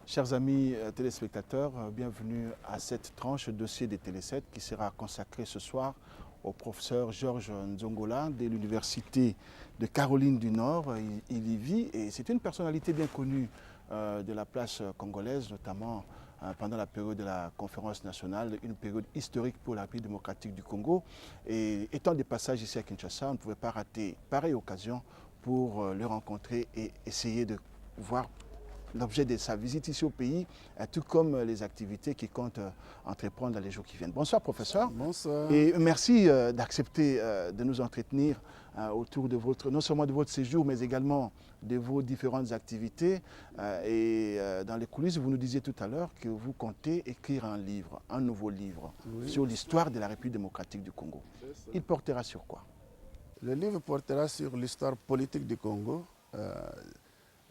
Chers amis téléspectateurs, bienvenue à cette tranche dossier des Télé 7 qui sera consacrée ce soir au professeur Georges Nzongola de l'Université de Caroline du Nord. Il y vit et c'est une personnalité bien connue de la place congolaise, notamment pendant la période de la conférence nationale, une période historique pour la République démocratique du Congo. Et étant des passages ici à Kinshasa, on ne pouvait pas rater pareille occasion pour le rencontrer et essayer de voir l'objet de sa visite ici au pays, tout comme les activités qu'il compte entreprendre dans les jours qui viennent. Bonsoir professeur. Bonsoir. Et merci d'accepter de nous entretenir autour de votre, non seulement de votre séjour, mais également de vos différentes activités. Et dans les coulisses, vous nous disiez tout à l'heure que vous comptez écrire un livre, un nouveau livre, sur l'histoire de la République démocratique du Congo. Il portera sur quoi? Le livre portera sur l'histoire politique du Congo.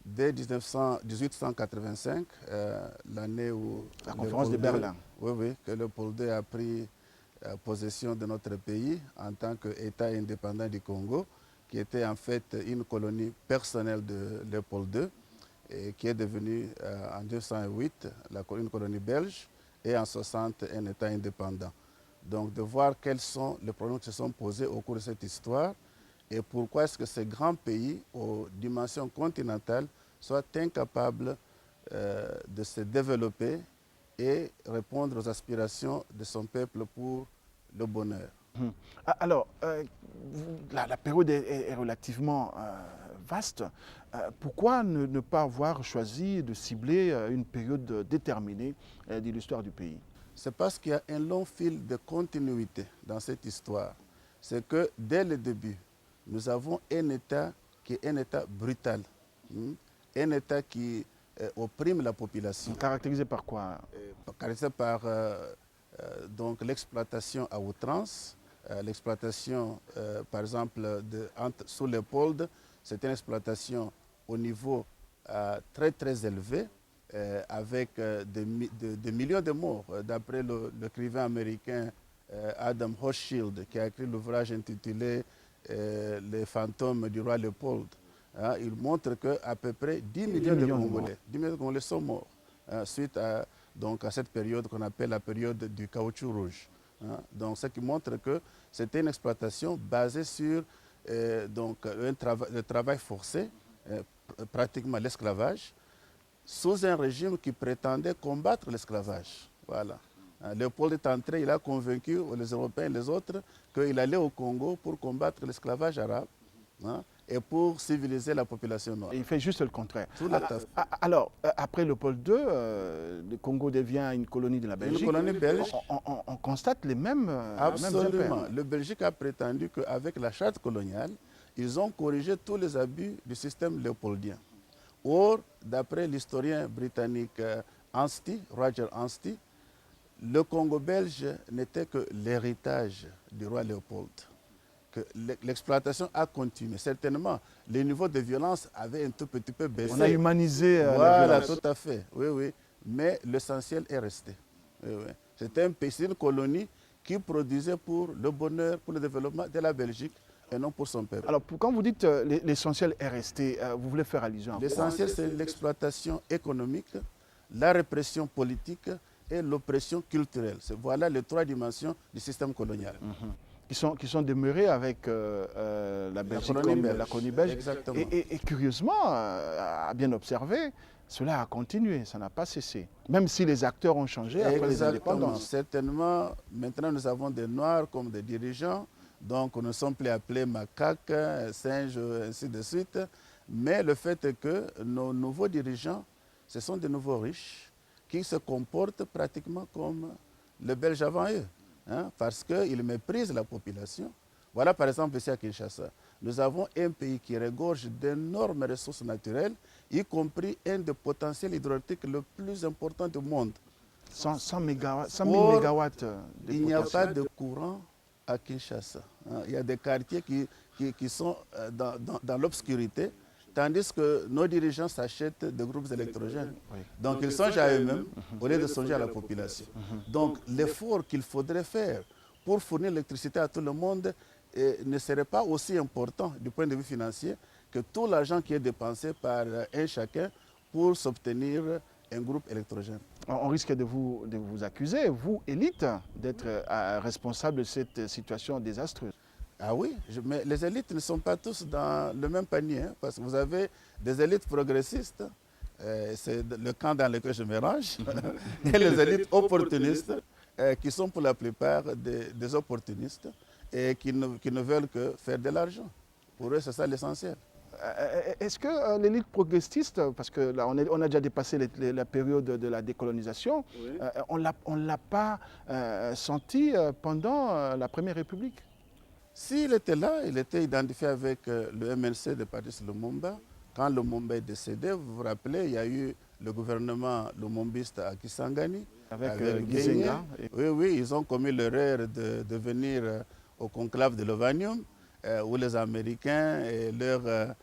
Dès 1885, l'année où... La conférence de Berlin. Oui, que Léopold II a pris possession de notre pays en tant qu'État indépendant du Congo, qui était en fait une colonie personnelle de Léopold II, et qui est devenue en 1908 une colonie belge, et en 1960 un État indépendant. Donc de voir quels sont les problèmes qui se sont posés au cours de cette histoire, et pourquoi est-ce que ces grands pays, aux dimensions continentales, soient incapables de se développer et répondre aux aspirations de son peuple pour le bonheur. Alors, la période est relativement vaste. Pourquoi ne pas avoir choisi de cibler une période déterminée de l'histoire du pays? C'est parce qu'il y a un long fil de continuité dans cette histoire. C'est que dès le début, nous avons un État qui est un État brutal, un État qui opprime la population. Caractérisé par quoi? Caractérisé par donc l'exploitation à outrance, l'exploitation par exemple sous Léopold, c'est une exploitation au niveau très élevé, avec des millions de morts. D'après l'écrivain américain Adam Hochschild, qui a écrit l'ouvrage intitulé Les fantômes du roi Léopold, il montre qu'à peu près 10 millions de Congolais sont morts suite à cette période qu'on appelle la période du caoutchouc rouge. Donc, ce qui montre que c'était une exploitation basée sur le travail forcé, pratiquement l'esclavage, sous un régime qui prétendait combattre l'esclavage. Voilà. Léopold est entré, il a convaincu les Européens et les autres qu'il allait au Congo pour combattre l'esclavage arabe et pour civiliser la population noire. Et il fait juste le contraire. Alors, après Léopold II, le Congo devient une colonie de la Belgique. Une colonie belge. On constate les mêmes Absolument. Le Belgique a prétendu qu'avec la charte coloniale, ils ont corrigé tous les abus du système léopoldien. Or, d'après l'historien britannique Roger Anstey, le Congo belge n'était que l'héritage du roi Léopold. Que l'exploitation a continué. Certainement, le niveau de violence avait un tout petit peu baissé. On a humanisé la violence. Tout à fait. Oui. Mais l'essentiel est resté. C'était un pays, une colonie qui produisait pour le bonheur, pour le développement de la Belgique et non pour son peuple. Alors, quand vous dites l'essentiel est resté, vous voulez faire allusion à quoi? L'essentiel, c'est l'exploitation économique, la répression politique et l'oppression culturelle. Voilà les trois dimensions du système colonial. Qui sont demeurés avec la Belgique la colonie belge. Exactement. Et curieusement, à bien observer, cela a continué, ça n'a pas cessé. Même si les acteurs ont changé après les indépendances. Certainement, maintenant nous avons des Noirs comme des dirigeants, donc on ne sont plus appelés macaques, singes, ainsi de suite. Mais le fait est que nos nouveaux dirigeants, ce sont des nouveaux riches qui se comportent pratiquement comme les Belges avant eux. Parce qu'ils méprisent la population. Voilà par exemple ici à Kinshasa, nous avons un pays qui regorge d'énormes ressources naturelles, y compris un des potentiels hydrauliques le plus important du monde. 100 000 mégawatts de il n'y a pas de courant à Kinshasa. Il y a des quartiers qui sont dans l'obscurité tandis que nos dirigeants s'achètent des groupes électrogènes. Oui. Donc ils songent à eux-mêmes au lieu de songer à la population. Donc l'effort qu'il faudrait faire pour fournir l'électricité à tout le monde ne serait pas aussi important du point de vue financier que tout l'argent qui est dépensé par un chacun pour s'obtenir un groupe électrogène. On risque de vous accuser, vous, élite, d'être responsable de cette situation désastreuse. Ah oui, mais les élites ne sont pas tous dans le même panier, hein, parce que vous avez des élites progressistes, c'est le camp dans lequel je me range, et les élites opportunistes, qui sont pour la plupart des opportunistes et qui ne veulent que faire de l'argent. Pour eux, c'est ça l'essentiel. Est-ce que l'élite progressiste, parce que là on a déjà dépassé la période de la décolonisation, oui. On ne l'a pas senti pendant la Première République? S'il était là, il était identifié avec le MNC de Patrice Lumumba. Quand Lumumba est décédé, vous vous rappelez, il y a eu le gouvernement lumumbiste à Kisangani. Avec Gizenga. Oui, oui, ils ont commis l'erreur de venir au conclave de Lovanium, où les Américains et leurs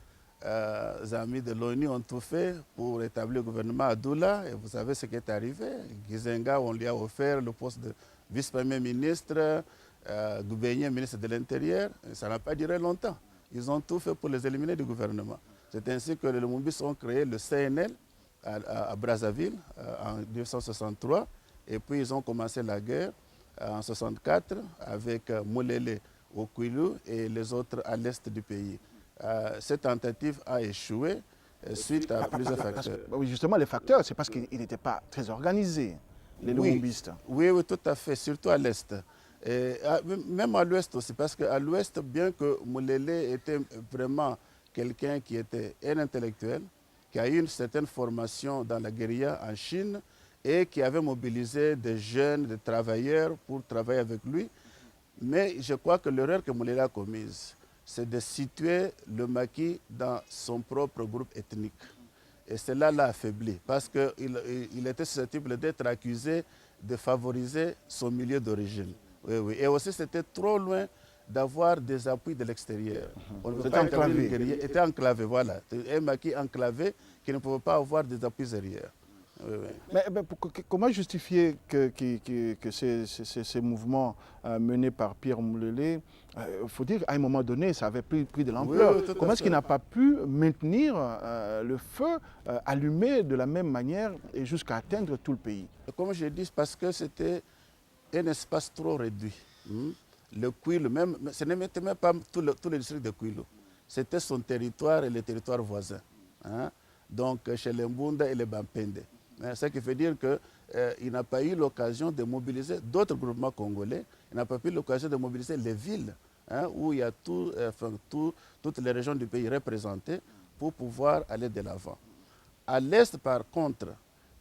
amis de l'ONU ont tout fait pour établir le gouvernement à Doula. Et vous savez ce qui est arrivé. Gizenga, on lui a offert le poste de vice-premier ministre, Goubenye, ministre de l'Intérieur. Ça n'a pas duré longtemps. Ils ont tout fait pour les éliminer du gouvernement. C'est ainsi que les Lumumbistes ont créé le CNL à Brazzaville en 1963. Et puis ils ont commencé la guerre en 1964 avec Moulele au Kwilu et les autres à l'est du pays. Cette tentative a échoué suite à plusieurs facteurs. Oui, justement, les facteurs, c'est parce qu'ils n'étaient pas très organisés, les Lumumbistes. Oui, oui, tout à fait, surtout à l'est. Même à l'ouest aussi, parce qu'à l'ouest, bien que Moulele était vraiment quelqu'un qui était un intellectuel, qui a eu une certaine formation dans la guérilla en Chine et qui avait mobilisé des jeunes, des travailleurs pour travailler avec lui. Mais je crois que l'erreur que Moulele a commise, c'est de situer le maquis dans son propre groupe ethnique. Et cela l'a affaibli, parce qu'il était susceptible d'être accusé de favoriser son milieu d'origine. Oui, oui. Et aussi, c'était trop loin d'avoir des appuis de l'extérieur. C'était enclavé. Était enclavé, voilà. Un maquis enclavé qui ne pouvait pas avoir des appuis arrière. Oui, oui. Mais comment justifier que ces mouvements menés par Pierre Moulele, il faut dire qu'à un moment donné, ça avait pris de l'ampleur. Oui, comment est-ce qu'il n'a pas pu maintenir le feu allumé de la même manière et jusqu'à atteindre tout le pays? Comme je dis, parce que c'était un espace trop réduit. Le Kwilu, même, ce n'était même pas tout le district de Kwilu. C'était son territoire et les territoires voisins. Hein? Donc, chez les Mbunda et les Bampende. Ce qui veut dire qu'il n'a pas eu l'occasion de mobiliser d'autres groupements congolais. Il n'a pas eu l'occasion de mobiliser les villes, hein, où il y a toutes les régions du pays représentées pour pouvoir aller de l'avant. À l'Est, par contre,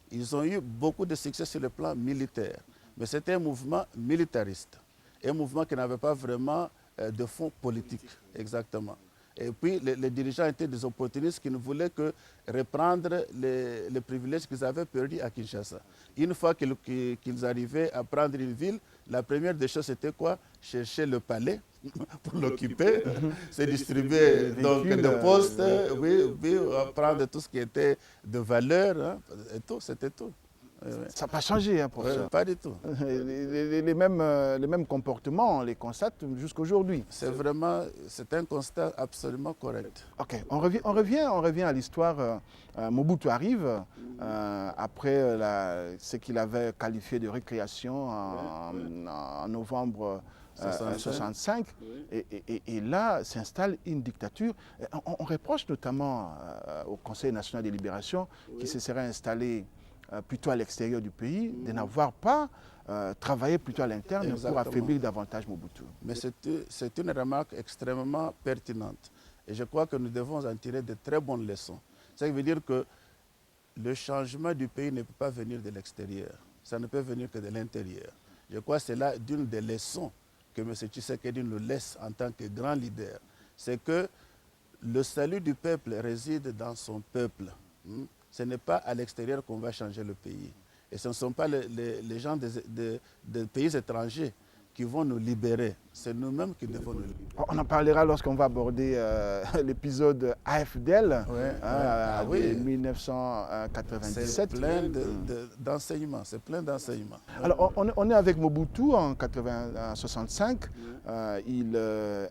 ils ont eu beaucoup de succès sur le plan militaire. Mais c'était un mouvement militariste, un mouvement qui n'avait pas vraiment de fond politique, exactement. Et puis, les dirigeants étaient des opportunistes qui ne voulaient que reprendre les privilèges qu'ils avaient perdus à Kinshasa. Une fois qu'ils arrivaient à prendre une ville, la première des choses, c'était quoi? Chercher le palais pour l'occuper, se distribuer donc des postes, oui, prendre tout ce qui était de valeur, hein, et tout, c'était tout. Ça n'a pas changé, hein, professeur. Pas du tout. Les mêmes comportements, on les constate jusqu'à aujourd'hui. C'est un constat absolument correct. Ok, on revient à l'histoire. Mobutu arrive après ce qu'il avait qualifié de récréation en novembre 1965. Et là s'installe une dictature. On reproche notamment au Conseil national de libération qui se serait installé plutôt à l'extérieur du pays, de n'avoir pas travaillé plutôt à l'interne pour affaiblir davantage Mobutu. Mais c'est une remarque extrêmement pertinente. Et je crois que nous devons en tirer de très bonnes leçons. Ça veut dire que le changement du pays ne peut pas venir de l'extérieur. Ça ne peut venir que de l'intérieur. Je crois que c'est là d'une des leçons que M. Tshisekedi nous laisse en tant que grand leader. C'est que le salut du peuple réside dans son peuple. Ce n'est pas à l'extérieur qu'on va changer le pays. Et ce ne sont pas les gens des pays étrangers qui vont nous libérer. c'est nous-mêmes qui devons le libérer. On en parlera lorsqu'on va aborder l'épisode AFDL Oui. 1997. C'est plein d'enseignements, c'est plein d'enseignements. Alors, on est avec Mobutu en 1965. Il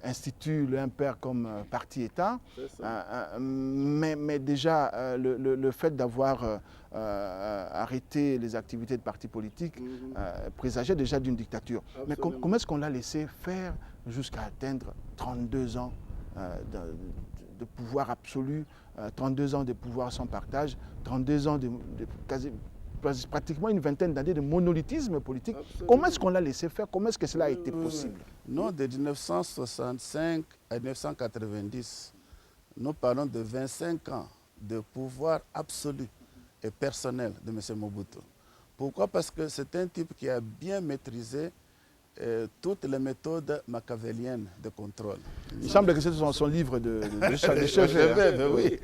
institue le MPR comme parti-État. Mais déjà, le fait d'avoir arrêté les activités de partis politiques présageait déjà d'une dictature. Absolument. Mais comment est-ce qu'on l'a laissé faire jusqu'à atteindre 32 ans de pouvoir absolu, 32 ans de pouvoir sans partage, 32 ans pratiquement une vingtaine d'années de monolithisme politique. Absolument. Comment est-ce qu'on l'a laissé faire? Comment est-ce que cela a été possible? Non, de 1965 à 1990, nous parlons de 25 ans de pouvoir absolu et personnel de M. Mobutu. Pourquoi? Parce que c'est un type qui a bien maîtrisé toutes les méthodes machiavéliennes de contrôle. Il semble que c'est son livre de chevet. Oui,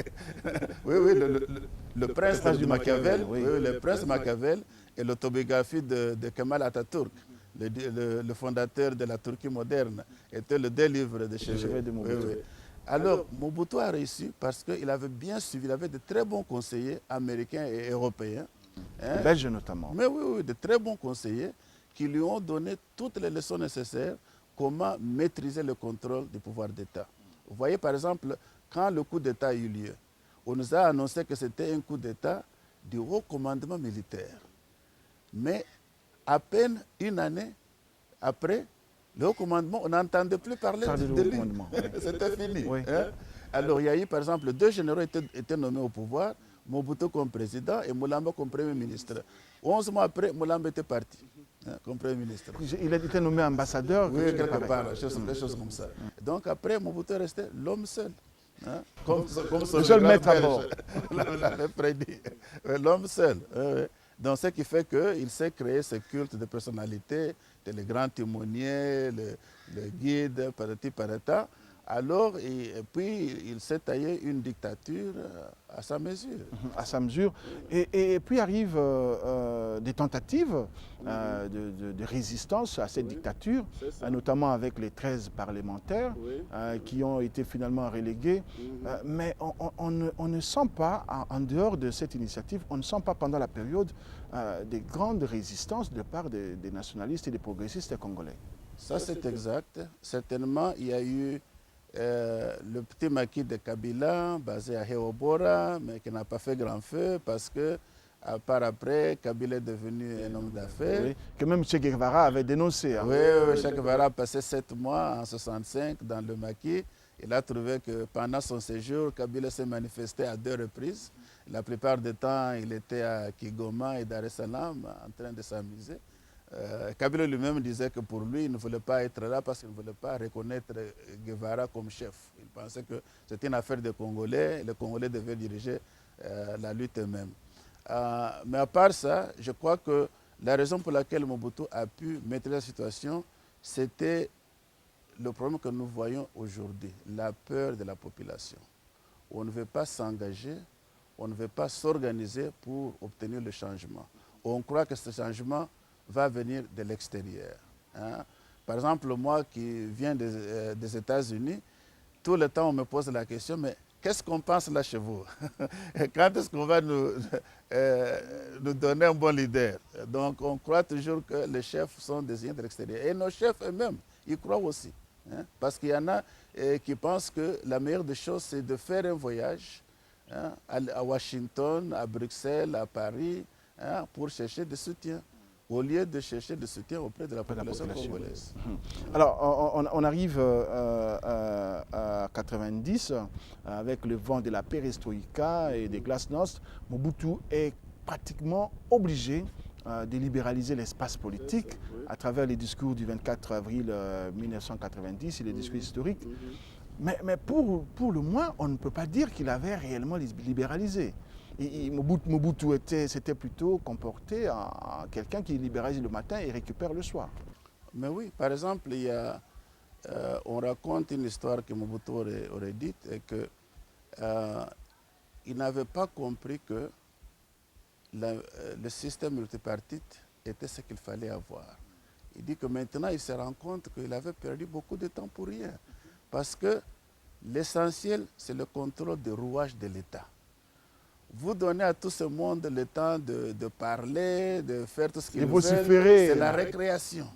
oui, le prince du Machiavel, oui, le prince Machiavel et l'autobiographie de Kemal Atatürk, le fondateur de la Turquie moderne, étaient les deux livres de chevet de Mobutu. Oui. Alors, Mobutu a réussi parce qu'il avait bien suivi, il avait de très bons conseillers américains et européens. Belges notamment. Mais oui, de très bons conseillers qui lui ont donné toutes les leçons nécessaires comment maîtriser le contrôle du pouvoir d'État. Vous voyez, par exemple, quand le coup d'État a eu lieu, on nous a annoncé que c'était un coup d'État du haut commandement militaire. Mais à peine une année après, le haut commandement, on n'entendait plus parler de lui. C'était fini. Oui. Alors, il y a eu, par exemple, deux généraux étaient nommés au pouvoir, Mobutu comme président et Moulamba comme premier ministre. 11 mois après, Moulamba était parti comme premier ministre. Il a été nommé ambassadeur? Oui, quelque part, des choses comme ça. Donc après, Mobutu est resté l'homme seul. Comme le seul maître à bord. l'avait prédit. L'homme seul. Donc ce qui fait qu'il sait créer ce culte de personnalité, le grand timonier, le guide, parati parata. Alors, et puis, il s'est taillé une dictature à sa mesure. À sa mesure. Et puis arrivent des tentatives de résistance à cette dictature, notamment avec les 13 parlementaires qui ont été finalement relégués. Mais on ne sent pas, en dehors de cette initiative, on ne sent pas pendant la période des grandes résistances de part des nationalistes et des progressistes congolais. Ça, c'est exact. Certainement, il y a eu le petit maquis de Kabila, basé à Heobora, mais qui n'a pas fait grand feu parce que, par après, Kabila est devenu un homme d'affaires. Oui, que même Che Guevara avait dénoncé. Hein. Oui, Che Guevara a passé 7 mois en 65 dans le maquis. Il a trouvé que pendant son séjour, Kabila s'est manifesté à 2 reprises. La plupart du temps, il était à Kigoma et Dar es Salaam en train de s'amuser. Kabila lui-même disait que pour lui, il ne voulait pas être là parce qu'il ne voulait pas reconnaître Guevara comme chef. Il pensait que c'était une affaire des Congolais et les Congolais devaient diriger la lutte eux-mêmes. Mais à part ça, je crois que la raison pour laquelle Mobutu a pu maîtriser la situation, c'était le problème que nous voyons aujourd'hui, la peur de la population. On ne veut pas s'engager, on ne veut pas s'organiser pour obtenir le changement. On croit que ce changement va venir de l'extérieur. Hein. Par exemple, moi qui viens des États-Unis, tout le temps on me pose la question, mais qu'est-ce qu'on pense là chez vous? Quand est-ce qu'on va nous donner un bon leader? Donc on croit toujours que les chefs sont désignés de l'extérieur. Et nos chefs eux-mêmes, ils croient aussi. Hein, parce qu'il y en a qui pensent que la meilleure des choses, c'est de faire un voyage à Washington, à Bruxelles, à Paris, pour chercher des soutiens, au lieu de chercher des soutiens auprès de la population congolaise. Alors, on arrive à 90, avec le vent de la perestroïka et des glasnost. Mobutu est pratiquement obligé de libéraliser l'espace politique à travers les discours du 24 avril 1990 et les discours historiques. Mais pour le moins, on ne peut pas dire qu'il avait réellement libéralisé. Mobutu s'était plutôt comporté en quelqu'un qui libéralise le matin et récupère le soir. Mais oui, par exemple, on raconte une histoire que Mobutu aurait dite et que il n'avait pas compris que le système multipartite était ce qu'il fallait avoir. Il dit que maintenant, il se rend compte qu'il avait perdu beaucoup de temps pour rien. Parce que l'essentiel, c'est le contrôle des rouages de l'État. Vous donnez à tout ce monde le temps de parler, de faire tout ce qu'ils veulent. C'est la récréation.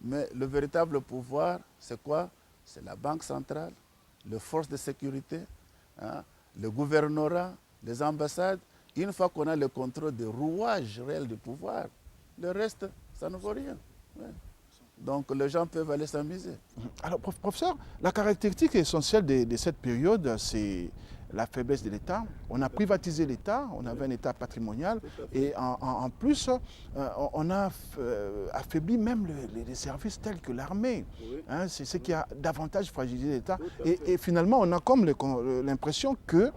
Mais le véritable pouvoir, c'est quoi? C'est la Banque centrale, les forces de sécurité, hein, le gouvernorat, les ambassades. Une fois qu'on a le contrôle des rouages réels du pouvoir, le reste, ça ne vaut rien. Ouais. Donc les gens peuvent aller s'amuser. Alors, professeur, la caractéristique essentielle de cette période, c'est la faiblesse de l'État. On a privatisé l'État, on avait un État patrimonial, et en plus, on a affaibli même les services tels que l'armée. Oui. Hein, c'est ce qui a davantage fragilisé l'État. Et finalement, on a comme l'impression que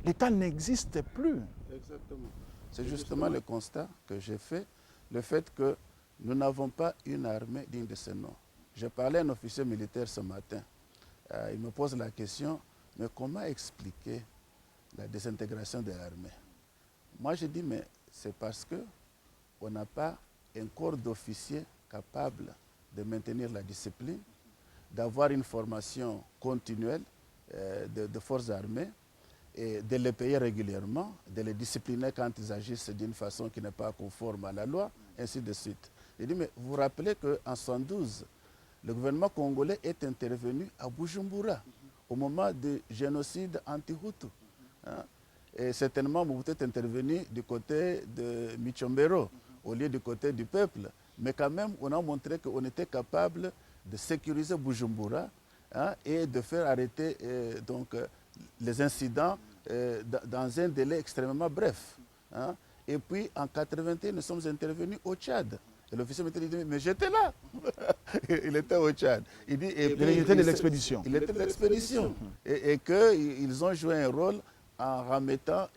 l'État n'existe plus. Exactement. C'est justement le constat que j'ai fait, le fait que nous n'avons pas une armée digne de ce nom. J'ai parlé à un officier militaire ce matin. Il me pose la question, mais comment expliquer la désintégration de l'armée? Moi, je dis, mais c'est parce qu'on n'a pas un corps d'officiers capable de maintenir la discipline, d'avoir une formation continuelle de forces armées, et de les payer régulièrement, de les discipliner quand ils agissent d'une façon qui n'est pas conforme à la loi, ainsi de suite. Je dis, mais vous vous rappelez qu'en 1972, le gouvernement congolais est intervenu à Bujumbura au moment du génocide anti-Hutu. Hein? Et certainement, Mobutu est intervenu du côté de Michombero, au lieu du côté du peuple. Mais quand même, on a montré qu'on était capable de sécuriser Bujumbura, hein, et de faire arrêter les incidents dans un délai extrêmement bref. Hein. Et puis, en 1981, nous sommes intervenus au Tchad. Et l'officier militaire dit, mais j'étais là. Il était au Tchad. Il dit, il était de l'expédition. Il était de l'expédition. Et qu'ils ont joué un rôle en remettant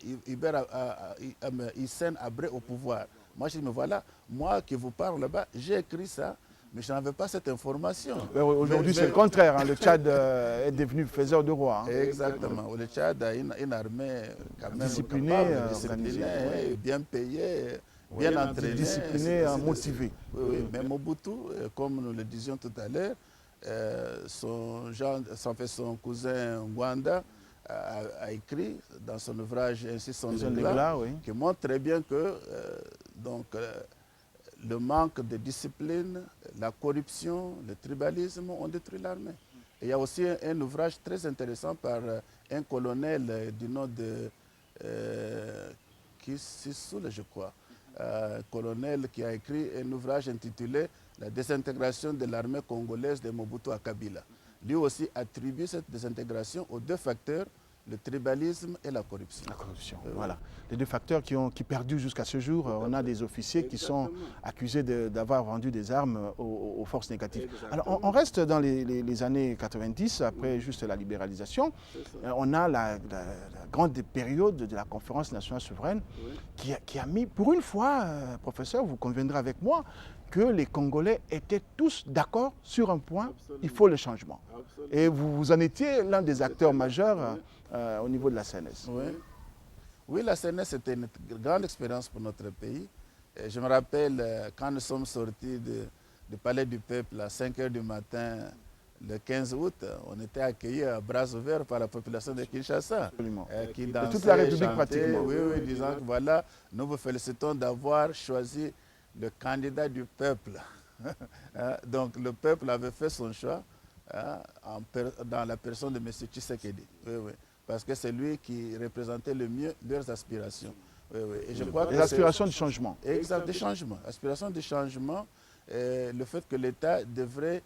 Hissène Habré au pouvoir. Moi, je dis, mais voilà, moi qui vous parle là-bas, j'ai écrit ça. Mais je n'avais pas cette information. Aujourd'hui, c'est le contraire. Hein. Le Tchad est devenu faiseur de roi. Hein. Exactement. Le Tchad a une armée quand même disciplinée, bien payée, bien entraînée. Disciplinée, motivée. Oui. Mais Mobutu, comme nous le disions tout à l'heure, son cousin Ngwanda a écrit dans son ouvrage Ainsi son éclat, oui, qui montre très bien que le manque de discipline, la corruption, le tribalisme ont détruit l'armée. Et il y a aussi un ouvrage très intéressant par un colonel du nom de Kisissoul, je crois. Colonel qui a écrit un ouvrage intitulé « La désintégration de l'armée congolaise de Mobutu à Kabila ». Lui aussi attribue cette désintégration aux deux facteurs, le tribalisme et la corruption. La corruption, voilà. Les deux facteurs qui perdurent jusqu'à ce jour. On a des officiers qui sont accusés d'avoir vendu des armes aux forces négatives. Exactement. Alors, on reste dans les années 90, après juste la libéralisation. On a la grande période de la conférence nationale souveraine, oui, qui a mis, pour une fois, professeur, vous conviendrez avec moi, que les Congolais étaient tous d'accord sur un point, absolument, il faut le changement. Absolument. Et vous en étiez l'un des acteurs majeurs au niveau de la CNS. Oui, la CNS était une grande expérience pour notre pays. Et je me rappelle quand nous sommes sortis du Palais du Peuple à 5 h du matin, le 15 août, on était accueillis à bras ouverts par la population de Kinshasa. Qui dansait, de toute la République chantait, pratiquement. Oui, disant que voilà, nous vous félicitons d'avoir choisi le candidat du peuple. Donc le peuple avait fait son choix dans la personne de M. Tshisekedi. Oui. Parce que c'est lui qui représentait le mieux leurs aspirations. Et je crois les aspirations du changement. Exact, des changements. Aspirations du changement, le fait que l'État devrait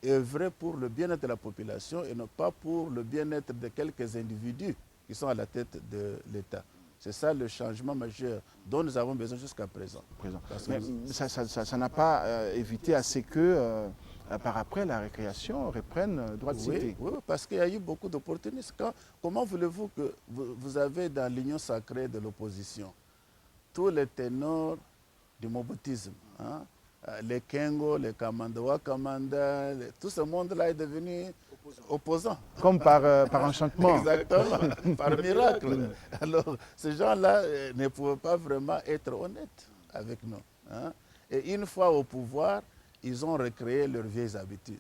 œuvrer pour le bien-être de la population et non pas pour le bien-être de quelques individus qui sont à la tête de l'État. C'est ça le changement majeur dont nous avons besoin jusqu'à présent. Mais ça n'a pas évité à ce que, par après, la récréation reprenne droit de cité. Oui, parce qu'il y a eu beaucoup d'opportunistes. Comment voulez-vous que vous avez dans l'union sacrée de l'opposition tous les ténors du mobutisme, hein? Les Kengo, les Kamanda Wakamanda, tout ce monde-là est devenu opposant. Comme par enchantement. Exactement, par miracle. Alors, ces gens-là ne pouvaient pas vraiment être honnêtes avec nous. Hein? Et une fois au pouvoir, ils ont recréé leurs vieilles habitudes.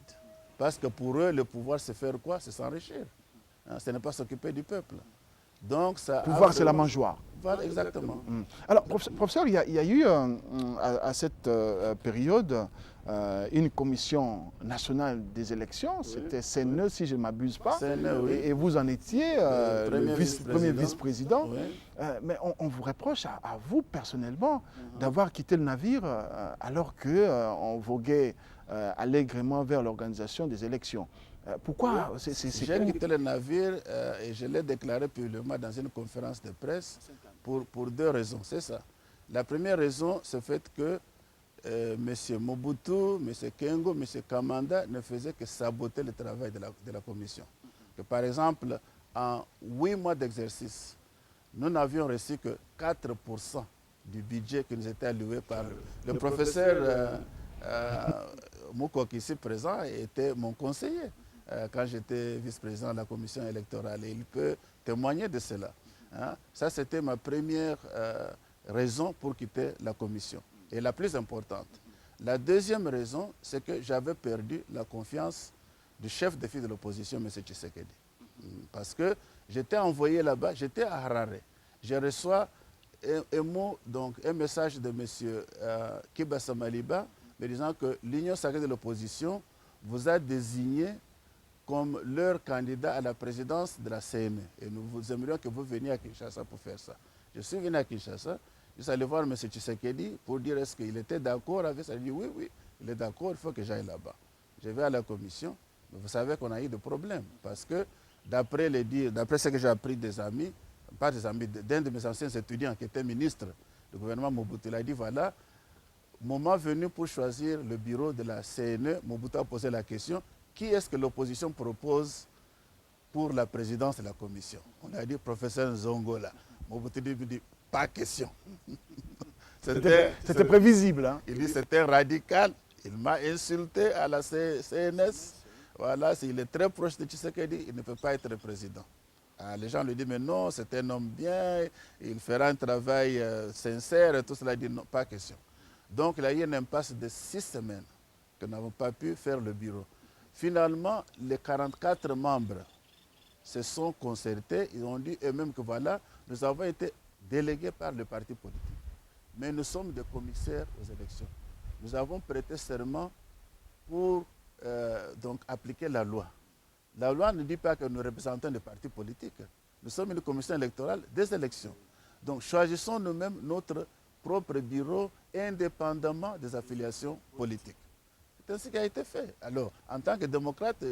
Parce que pour eux, le pouvoir, c'est faire quoi? C'est s'enrichir. Hein, ce n'est pas s'occuper du peuple. Donc, ça Le pouvoir, c'est la mangeoire. Voilà, exactement. Alors, professeur, il y a eu à cette période une commission nationale des élections, c'était CNE si je ne m'abuse pas, CNE, oui. et vous en étiez le premier vice-président. Oui. Mais on vous reproche à vous personnellement d'avoir quitté le navire alors qu'on voguait allègrement vers l'organisation des élections. Pourquoi J'ai quitté le navire et je l'ai déclaré publiquement dans une conférence de presse pour deux raisons, c'est ça. La première raison, c'est le fait que M. Mobutu, M. Kengo, M. Kamanda ne faisaient que saboter le travail de la commission. Que, par exemple, en 8 mois d'exercice, nous n'avions reçu que 4% du budget qui nous était alloué par le professeur Moukok, ici présent, était mon conseiller quand j'étais vice-président de la commission électorale. Et il peut témoigner de cela. Hein. Ça, c'était ma première raison pour quitter la commission. Et la plus importante. La deuxième raison, c'est que j'avais perdu la confiance du chef de file de l'opposition, M. Tshisekedi. Parce que j'étais envoyé là-bas, j'étais à Harare. Je reçois un mot, donc un message de M. Kiba Samaliba, me disant que l'Union sacrée de l'opposition vous a désigné comme leur candidat à la présidence de la CNE. Et nous aimerions que vous veniez à Kinshasa pour faire ça. Je suis venu à Kinshasa, je suis allé voir M. Tshisekedi pour dire est-ce qu'il était d'accord avec ça. Il dit oui, oui, il est d'accord, il faut que j'aille là-bas. Je vais à la commission, mais vous savez qu'on a eu des problèmes parce que d'après ce que j'ai appris des amis, pas des amis, d'un de mes anciens étudiants qui était ministre du gouvernement Mobutu, il a dit voilà, moment venu pour choisir le bureau de la CNE, Mobutu a posé la question, qui est-ce que l'opposition propose pour la présidence de la commission? On a dit professeur Nzongola. Mobutu dit pas question. C'était prévisible. Hein? Il dit c'était radical. Il m'a insulté à la CNS. Voilà, s'il est très proche de Tshisekedi, il ne peut pas être président. Alors, les gens lui disent mais non, c'est un homme bien, il fera un travail sincère et tout cela. Il dit non, pas question. Donc il y a eu une impasse de 6 semaines que nous n'avons pas pu faire le bureau. Finalement, les 44 membres se sont concertés, ils ont dit eux-mêmes que voilà, nous avons été délégués par le parti politique. Mais nous sommes des commissaires aux élections. Nous avons prêté serment pour donc appliquer la loi. La loi ne dit pas que nous représentons des partis politiques. Nous sommes une commission électorale des élections. Donc choisissons nous-mêmes notre propre bureau indépendamment des affiliations politiques. C'est ainsi qui a été fait. Alors, en tant que démocrate,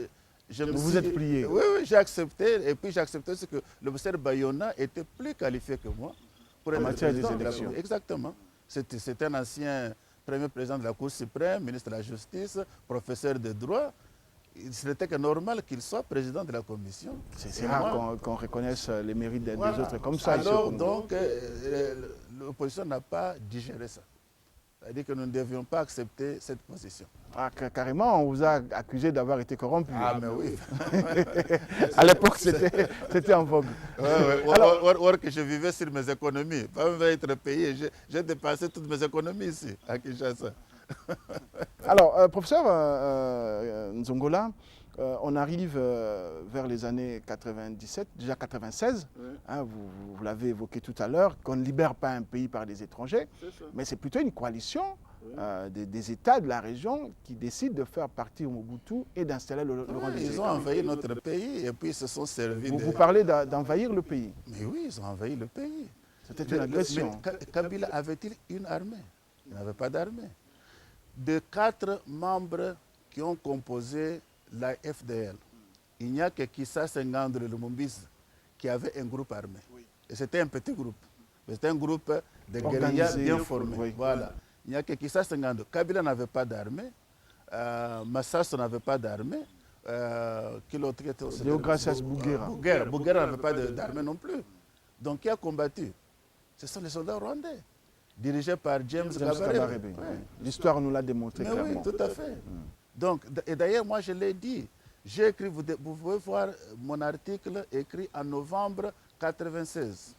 vous êtes plié. Oui, oui, j'ai accepté. Et puis j'ai accepté aussi que le professeur Bayona était plus qualifié que moi pour être en matière des président. élections. Exactement. C'était un ancien premier président de la Cour suprême, ministre de la Justice, professeur de droit. Il serait normal qu'il soit président de la commission. C'est rare qu'on reconnaisse les mérites des autres comme ça. Alors, donc, l'opposition n'a pas digéré ça. C'est-à-dire que nous ne devions pas accepter cette position. Ah, carrément, on vous a accusé d'avoir été corrompu. Ah, mais oui. À l'époque, c'était en vogue. Or que je vivais sur mes économies. Pas même être payé. J'ai dépassé toutes mes économies ici, à Kinshasa. Alors, professeur Nzongola, on arrive vers les années 97, déjà 96, oui. Hein, vous l'avez évoqué tout à l'heure, qu'on ne libère pas un pays par des étrangers, mais c'est plutôt une coalition oui. Des États de la région qui décident de faire partir Mobutu et d'installer le Rwanda. Ils ont envahi notre pays et puis ils se sont servis Vous parlez d'envahir le pays? Mais oui, ils ont envahi le pays. C'était une agression. Mais Kabila avait-il une armée? Il n'avait pas d'armée. De 4 membres qui ont composé la FDL, il n'y a que Kissa Senghando le Lumumbizi qui avait un groupe armé. Oui. Et c'était un petit groupe. C'était un groupe de guérillas bien formés. Oui. Voilà. Il n'y a que Kissa Senghando. Kabila n'avait pas d'armée. Massasso n'avait pas d'armée. Deogracias Bouguera. Bouguera n'avait pas d'armée non plus. Donc qui a combattu? Ce sont les soldats rwandais, dirigés par James Kabarebe. Oui. L'histoire nous l'a démontré clairement. Oui, tout à fait. Donc, et d'ailleurs, moi je l'ai dit, j'ai écrit, vous pouvez voir mon article écrit en novembre 1996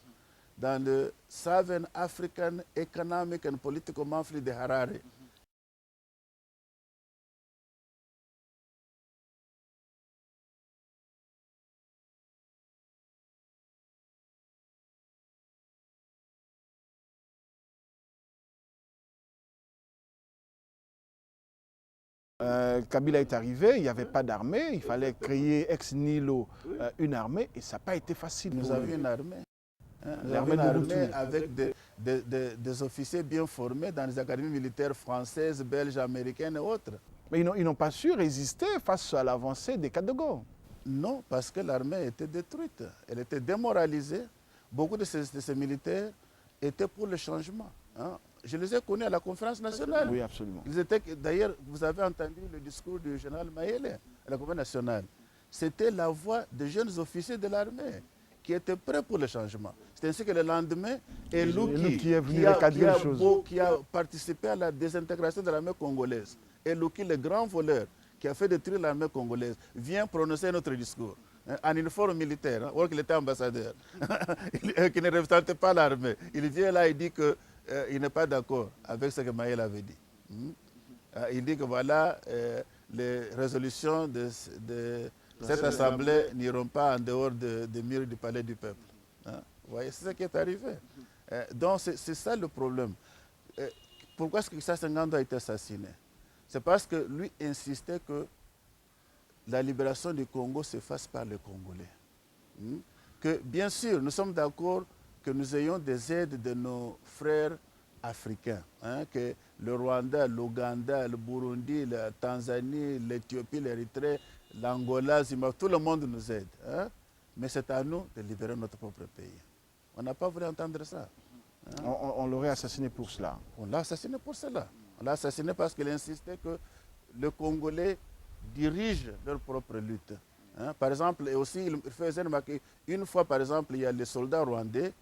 dans le Southern African Economic and Political Monthly de Harare. Kabila est arrivé, il n'y avait pas d'armée, il fallait créer ex nihilo une armée et ça n'a pas été facile. Nous avions une armée. Hein, L'armée une armée de avec des officiers bien formés dans les académies militaires françaises, belges, américaines et autres. Mais ils n'ont pas su résister face à l'avancée des Kadogo. Non, parce que l'armée était détruite, elle était démoralisée. Beaucoup de ces militaires étaient pour le changement. Hein. Je les ai connus à la conférence nationale. Oui, absolument. D'ailleurs, vous avez entendu le discours du général Mayele à la conférence nationale. C'était la voix de jeunes officiers de l'armée qui étaient prêts pour le changement. C'est ainsi que le lendemain, Elouki, qui a participé à la désintégration de l'armée congolaise, Elouki, le grand voleur qui a fait détruire l'armée congolaise, vient prononcer notre discours. En uniforme militaire, alors qu'il était ambassadeur, qui ne représentait pas l'armée. Il vient là et dit qu'il n'est pas d'accord avec ce que Maël avait dit. Il dit que voilà, les résolutions de cette assemblée n'iront pas en dehors des murs du palais du peuple. Vous voyez, c'est ce qui est arrivé. Donc c'est ça le problème. Pourquoi est-ce que Issa Sengando a été assassiné? C'est parce que lui insistait que la libération du Congo se fasse par les Congolais. Que bien sûr, nous sommes d'accord que nous ayons des aides de nos frères africains, que le Rwanda, l'Ouganda, le Burundi, la Tanzanie, l'Éthiopie, l'Érythrée, l'Angola, Zimbabwe, tout le monde nous aide. Mais c'est à nous de libérer notre propre pays. On n'a pas voulu entendre ça. On l'aurait assassiné pour cela. On l'a assassiné pour cela. On l'a assassiné parce qu'il insistait que le Congolais dirigent leur propre lutte. Par exemple, et aussi, il faisait remarquer, une fois, par exemple, il y a les soldats rwandais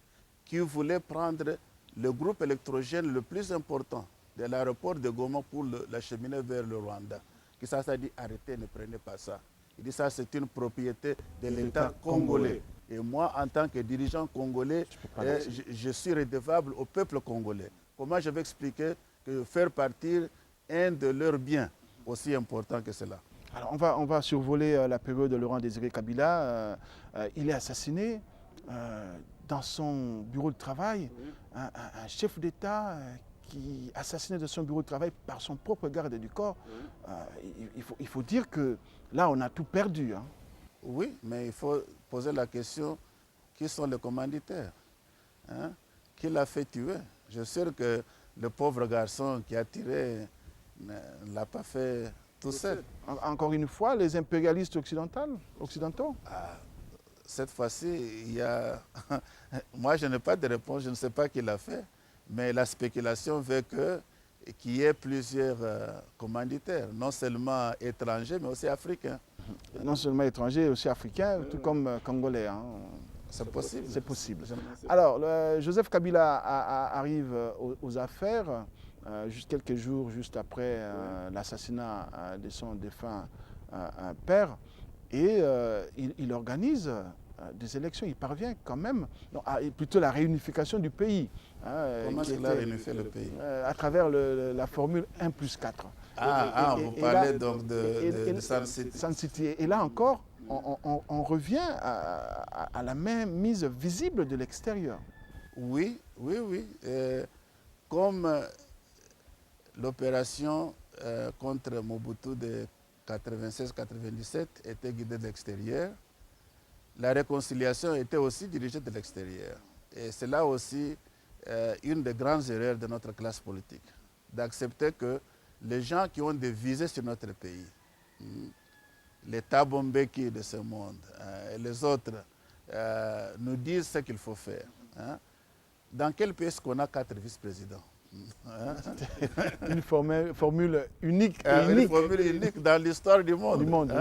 qui voulaient prendre le groupe électrogène le plus important de l'aéroport de Goma pour l'acheminer vers le Rwanda. Qui ça dit, arrêtez, ne prenez pas ça. Il dit ça, c'est une propriété de l'État congolais. Et moi, en tant que dirigeant congolais, je suis redevable au peuple congolais. Comment je vais expliquer que faire partir un de leurs biens aussi important que cela? Alors on va survoler la période de Laurent Désiré Kabila. Il est assassiné dans son bureau de travail. Un chef d'État qui est assassiné de son bureau de travail par son propre garde du corps. Il faut dire que là, on a tout perdu. Oui, mais il faut poser la question, qui sont les commanditaires? Qui l'a fait tuer? Je suis sûr que le pauvre garçon qui a tiré ne l'a pas fait tout seul. Encore une fois, les impérialistes occidentaux? Cette fois-ci, il y a... Moi, je n'ai pas de réponse, je ne sais pas qui l'a fait, mais la spéculation veut qu'il y ait plusieurs commanditaires, non seulement étrangers, mais aussi africains. Non seulement étrangers, aussi africains, tout comme congolais. C'est possible. C'est possible. Alors, Joseph Kabila arrive aux affaires juste quelques jours juste après l'assassinat de son défunt père et il organise des élections. Il parvient quand même, plutôt la réunification du pays. Comment est-ce qu'il a réunifié le pays? À travers la formule 1+4. Vous parlez donc de Sun City. Sun City. Et là encore, on revient à la main mise visible de l'extérieur. Oui. Comme l'opération contre Mobutu de 96-97 était guidée de l'extérieur, la réconciliation était aussi dirigée de l'extérieur. Et c'est là aussi une des grandes erreurs de notre classe politique, d'accepter que les gens qui ont des visées sur notre pays, les Thabo Mbeki de ce monde et les autres, nous disent ce qu'il faut faire. Dans quel pays est-ce qu'on a 4 vice-présidents? Une formule unique. Une formule unique dans l'histoire du monde.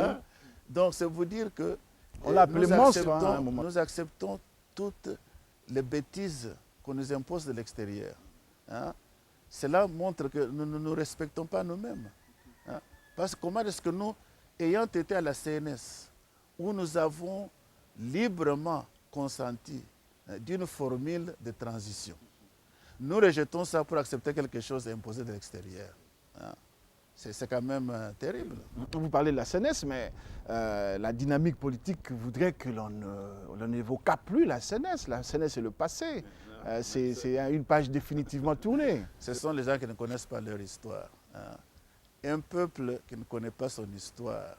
Donc c'est vous dire que nous acceptons toutes les bêtises qu'on nous impose de l'extérieur. Cela montre que nous ne nous respectons pas nous-mêmes. Parce que comment est-ce que nous, ayant été à la CNS, où nous avons librement consenti d'une formule de transition, nous rejetons ça pour accepter quelque chose imposé de l'extérieur. C'est quand même terrible. Vous parlez de la CNS, mais la dynamique politique voudrait que l'on n'évoque plus la CNS. La CNS est le passé. C'est une page définitivement tournée. Ce sont les gens qui ne connaissent pas leur histoire. un peuple qui ne connaît pas son histoire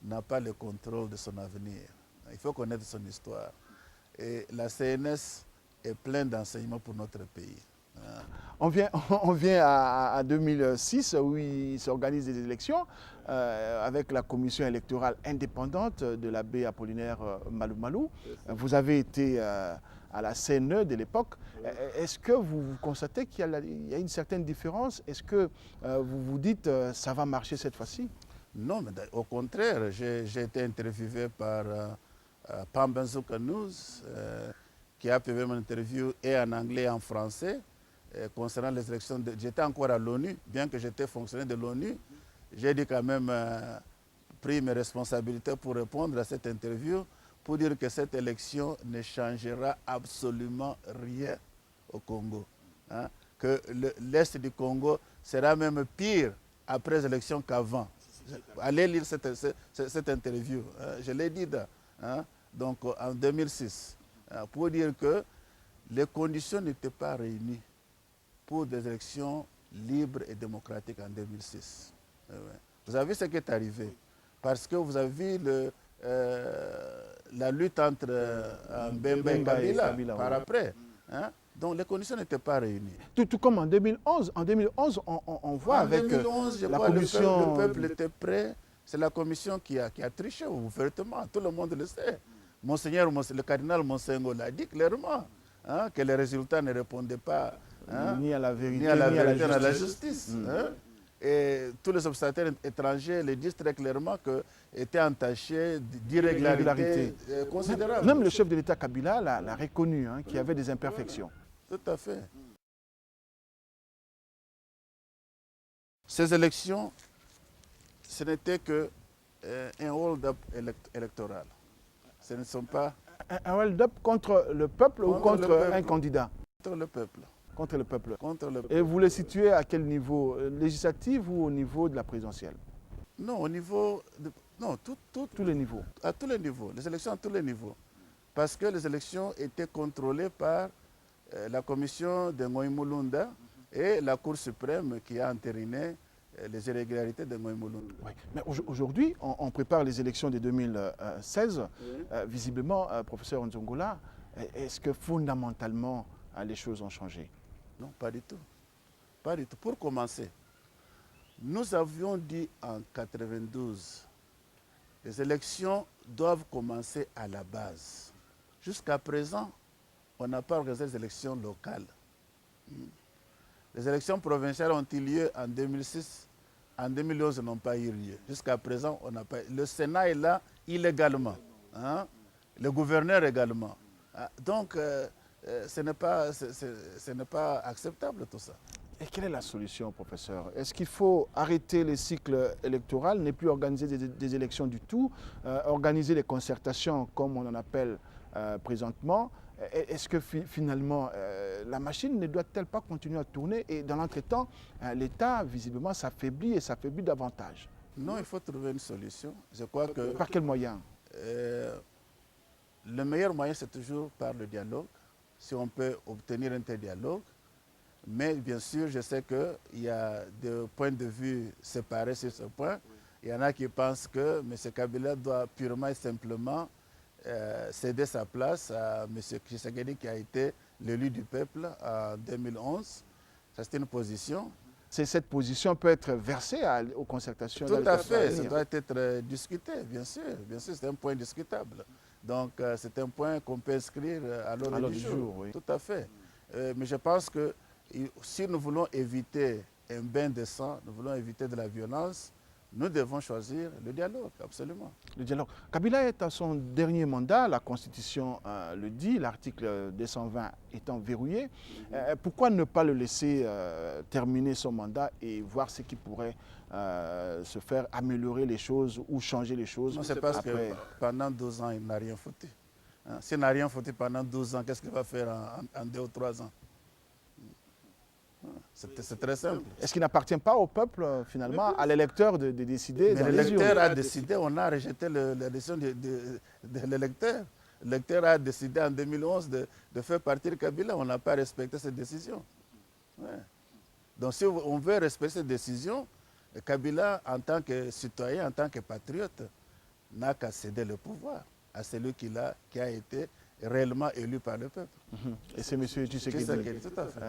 n'a pas le contrôle de son avenir. Il faut connaître son histoire. Et la CNS est pleine d'enseignements pour notre pays. On vient à 2006 où il s'organise des élections avec la commission électorale indépendante de l'abbé Apollinaire Malou Malou. Vous avez été à la CNE de l'époque. Est-ce que vous constatez qu'il y a une certaine différence? Est-ce que vous vous dites ça va marcher cette fois-ci? Non, mais au contraire, j'ai été interviewé par Pambenzuka News qui a fait mon interview et en anglais et en français. Concernant les élections, j'étais encore à l'ONU, bien que j'étais fonctionnaire de l'ONU, j'ai dit quand même pris mes responsabilités pour répondre à cette interview, pour dire que cette élection ne changera absolument rien au Congo. Hein, que l'Est du Congo sera même pire après les élections qu'avant. Allez lire cette interview, hein, je l'ai dit donc en 2006, pour dire que les conditions n'étaient pas réunies pour des élections libres et démocratiques en 2006. Vous avez vu ce qui est arrivé, parce que vous avez vu la lutte entre Mbemba et Kabila par après. Hein? Donc les conditions n'étaient pas réunies. Tout comme en 2011. En 2011, on voit avec 2011, la commission... Le peuple était prêt. C'est la commission qui a triché ouvertement. Tout le monde le sait. Monseigneur, le cardinal Monsengo l'a dit clairement, hein, que les résultats ne répondaient pas ni à la vérité, ni à la justice. Hein. Et tous les observateurs étrangers le disent très clairement qu'ils étaient entachés d'irrégularités considérables. Même le chef de l'État Kabila l'a reconnu, hein, qu'il y avait des imperfections. Tout à fait. Ces élections, ce n'était qu'un hold-up électoral. Ce ne sont pas... Un hold-up contre le peuple ou contre un candidat? Contre le peuple. Contre le peuple. Contre le peuple. Et vous le situez à quel niveau? Législatif ou au niveau de la présidentielle? Non, au niveau... non, tous les niveaux. À tous les niveaux. Les élections à tous les niveaux. Parce que les élections étaient contrôlées par la commission de Ngoï-Mulunda et la Cour suprême qui a entériné les irrégularités de Ngoï-Mulunda. Oui. Mais aujourd'hui, on prépare les élections de 2016. Visiblement, professeur Nzongola, est-ce que fondamentalement les choses ont changé? Non, pas du tout. Pas du tout. Pour commencer, nous avions dit en 1992, les élections doivent commencer à la base. Jusqu'à présent, on n'a pas organisé les élections locales. Les élections provinciales ont eu lieu en 2006. En 2011, n'ont pas eu lieu. Jusqu'à présent, on n'a pas... Le Sénat est là illégalement. Hein? Le gouverneur également. Donc, ce n'est pas acceptable tout ça. Et quelle est la solution, professeur? Est-ce qu'il faut arrêter les cycles électoraux, ne plus organiser des élections du tout, organiser les concertations comme on en appelle présentement? Est-ce que finalement la machine ne doit-elle pas continuer à tourner et dans l'entretemps, l'État visiblement s'affaiblit et s'affaiblit davantage? Non, il faut trouver une solution. Je crois que... Par quel moyen? Le meilleur moyen, c'est toujours par le dialogue, si on peut obtenir un tel dialogue. Mais bien sûr, je sais qu'il y a des points de vue séparés sur ce point. Il y en a qui pensent que M. Kabila doit purement et simplement céder sa place à M. Tshisekedi qui a été l'élu du peuple en 2011. Ça, c'est une position. Cette position peut être versée aux concertations? Tout à fait, ça doit être discuté, bien sûr. Bien sûr, c'est un point discutable. Donc, c'est un point qu'on peut inscrire à l'ordre du jour. Oui. Tout à fait. Mais je pense que si nous voulons éviter un bain de sang, nous voulons éviter de la violence, nous devons choisir le dialogue, absolument. Le dialogue. Kabila est à son dernier mandat, la Constitution le dit, l'article 220 étant verrouillé. Pourquoi ne pas le laisser terminer son mandat et voir ce qui pourrait se faire améliorer les choses ou changer les choses? C'est parce que pendant 12 ans, il n'a rien foutu. Hein? S'il n'a rien foutu pendant 12 ans, qu'est-ce qu'il va faire en 2 ou 3 ans? C'est très simple. Est-ce qu'il n'appartient pas au peuple, finalement, à l'électeur de décider? Mais l'électeur a décidé, on a rejeté la décision de l'électeur. L'électeur a décidé en 2011 de faire partir Kabila, on n'a pas respecté cette décision. Ouais. Donc si on veut respecter cette décision, Kabila, en tant que citoyen, en tant que patriote, n'a qu'à céder le pouvoir à celui qui a été réellement élu par le peuple. Et c'est M. Tshisekedi. Tout à fait.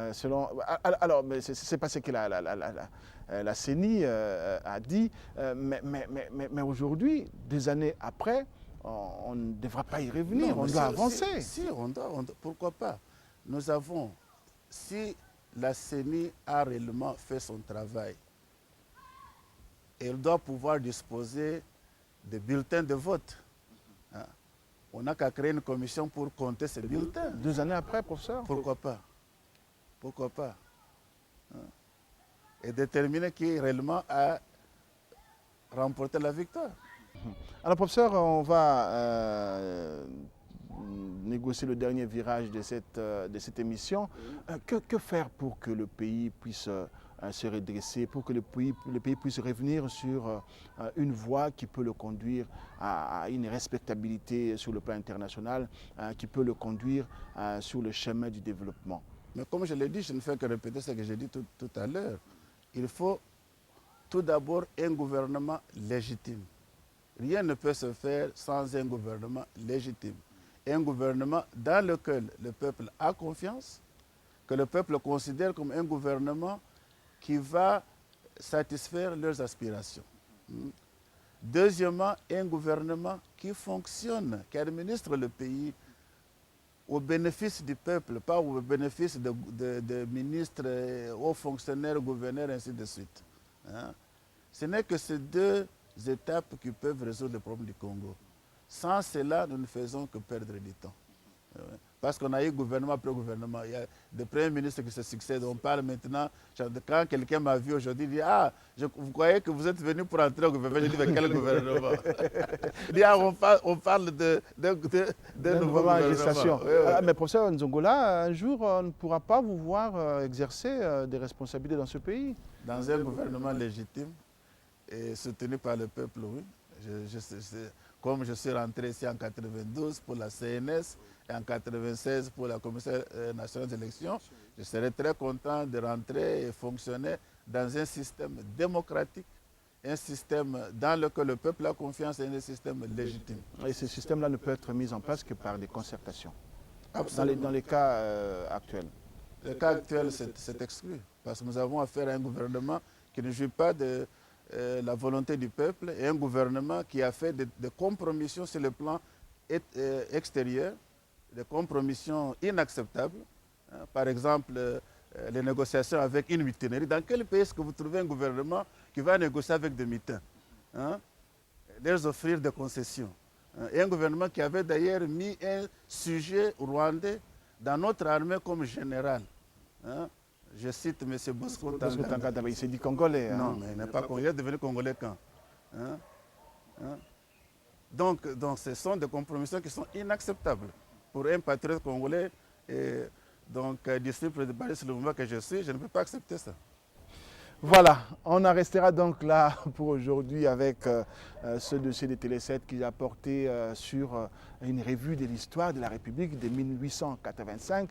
Alors, mais c'est pas ce que la CENI a dit, mais aujourd'hui, des années après, on ne devra pas y revenir, Non, on doit avancer. Si, on doit, pourquoi pas? Nous avons, si la CENI a réellement fait son travail, elle doit pouvoir disposer de bulletins de vote. Hein? On n'a qu'à créer une commission pour compter ces bulletins. 2 années après, professeur? Pourquoi pas? Pourquoi pas? Hein? Et déterminer qui réellement a remporté la victoire. Alors, professeur, on va négocier le dernier virage de cette émission. Que faire pour que le pays puisse se redresser, pour que le pays puisse revenir sur une voie qui peut le conduire à une respectabilité sur le plan international, qui peut le conduire sur le chemin du développement? Mais comme je l'ai dit, je ne fais que répéter ce que j'ai dit tout à l'heure. Il faut tout d'abord un gouvernement légitime. Rien ne peut se faire sans un gouvernement légitime. Un gouvernement dans lequel le peuple a confiance, que le peuple considère comme un gouvernement qui va satisfaire leurs aspirations. Deuxièmement, un gouvernement qui fonctionne, qui administre le pays au bénéfice du peuple, pas au bénéfice de ministres, hauts fonctionnaires, gouverneurs, ainsi de suite. Hein? Ce n'est que ces 2 étapes qui peuvent résoudre le problème du Congo. Sans cela, nous ne faisons que perdre du temps. Parce qu'on a eu gouvernement après gouvernement. Il y a des premiers ministres qui se succèdent. On parle maintenant, quand quelqu'un m'a vu aujourd'hui, il dit « Ah, vous croyez que vous êtes venu pour entrer au gouvernement ?» Je dis « Mais quel gouvernement ?» Il dit « Ah, on parle de nouveau gouvernement. » Mais professeur Nzongola, un jour, on ne pourra pas vous voir exercer des responsabilités dans ce pays. Dans un gouvernement légitime et soutenu par le peuple, oui. Comme je suis rentré ici en 1992 pour la CNS et en 1996 pour la Commission nationale d'élection, je serais très content de rentrer et fonctionner dans un système démocratique, un système dans lequel le peuple a confiance et un système légitime. Et ce système-là ne peut être mis en place que par des concertations. Absolument. Dans les cas actuels. Le cas actuel, c'est exclu, parce que nous avons affaire à un gouvernement qui ne jouit pas de la volonté du peuple et un gouvernement qui a fait des compromissions sur le plan extérieur, des compromissions inacceptables. Par exemple, les négociations avec une mutinerie. Dans quel pays est-ce que vous trouvez un gouvernement qui va négocier avec des mutins, leur offrir des concessions? Et un gouvernement qui avait d'ailleurs mis un sujet rwandais dans notre armée comme général. Je cite M. Bosco Ntaganda. Il s'est dit congolais. Non, mais il n'est pas congolais. Il est devenu congolais quand? Donc, ce sont des compromissions qui sont inacceptables. Pour un patriote congolais, et donc disciple de Paris Lumumba que je suis, je ne peux pas accepter ça. Voilà, on en restera donc là pour aujourd'hui avec ce dossier de Télé 7 qui a porté sur une revue de l'histoire de la République de 1885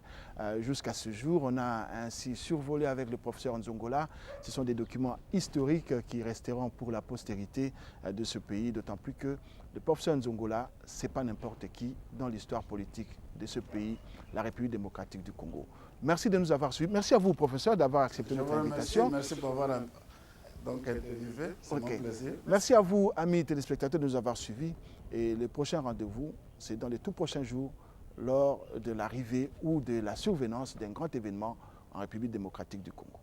jusqu'à ce jour. On a ainsi survolé avec le professeur Nzongola. Ce sont des documents historiques qui resteront pour la postérité de ce pays, d'autant plus que le professeur Nzongola, ce n'est pas n'importe qui dans l'histoire politique de ce pays, la République démocratique du Congo. Merci de nous avoir suivis. Merci à vous, professeur, d'avoir accepté notre invitation. Merci pour avoir interviewé. C'est mon plaisir. Merci à vous, amis téléspectateurs, de nous avoir suivis. Et le prochain rendez-vous, c'est dans les tout prochains jours, lors de l'arrivée ou de la survenance d'un grand événement en République démocratique du Congo.